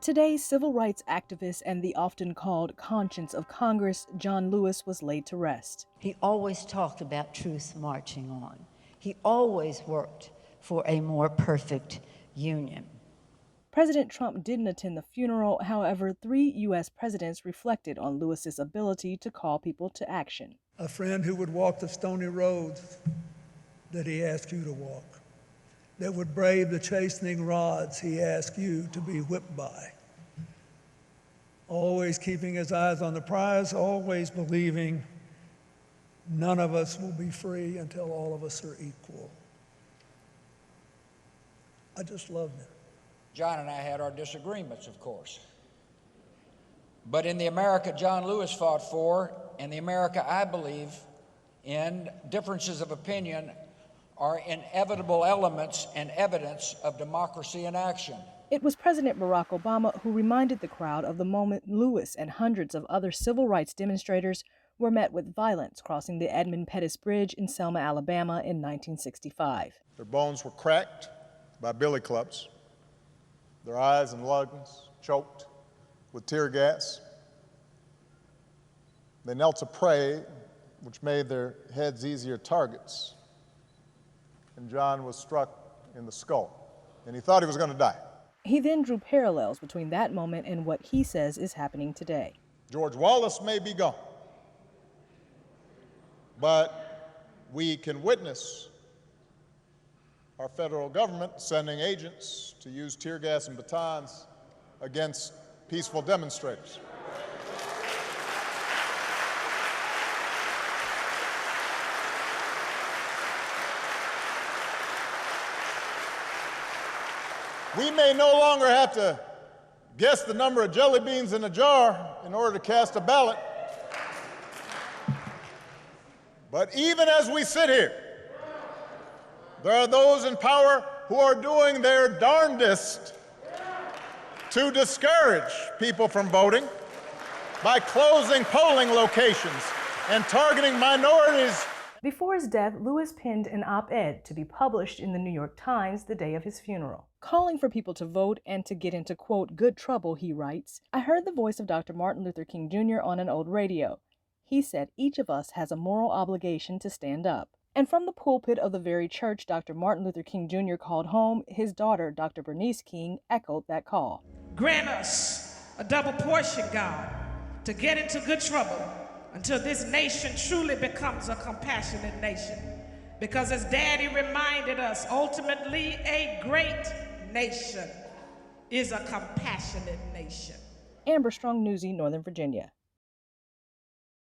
Today, civil rights activist and the often called conscience of Congress, John Lewis, was laid to rest. He always talked about truth marching on. He always worked for a more perfect union. President Trump didn't attend the funeral. However, 3 U.S. presidents reflected on Lewis's ability to call people to action. A friend who would walk the stony roads that he asked you to walk, that would brave the chastening rods he asked you to be whipped by. Always keeping his eyes on the prize, always believing none of us will be free until all of us are equal. I just loved him. John and I had our disagreements, of course. But in the America John Lewis fought for, and the America I believe in, differences of opinion are inevitable elements and evidence of democracy in action. It was President Barack Obama who reminded the crowd of the moment Lewis and hundreds of other civil rights demonstrators were met with violence crossing the Edmund Pettus Bridge in Selma, Alabama in 1965. Their bones were cracked by billy clubs, their eyes and lungs choked with tear gas. They knelt to pray, which made their heads easier targets. And John was struck in the skull, and he thought he was going to die. He then drew parallels between that moment and what he says is happening today. George Wallace may be gone, but we can witness our federal government sending agents to use tear gas and batons against peaceful demonstrators. We may no longer have to guess the number of jelly beans in a jar in order to cast a ballot. But even as we sit here, there are those in power who are doing their darndest to discourage people from voting by closing polling locations and targeting minorities. Before his death, Lewis penned an op-ed to be published in the New York Times the day of his funeral. Calling for people to vote and to get into, quote, good trouble, he writes, I heard the voice of Dr. Martin Luther King Jr. on an old radio. He said each of us has a moral obligation to stand up. And from the pulpit of the very church Dr. Martin Luther King Jr. called home, his daughter, Dr. Bernice King, echoed that call. Grant us a double portion, God, to get into good trouble until this nation truly becomes a compassionate nation. Because as Daddy reminded us, ultimately a great nation is a compassionate nation. Amber Strong, Newsy, Northern Virginia.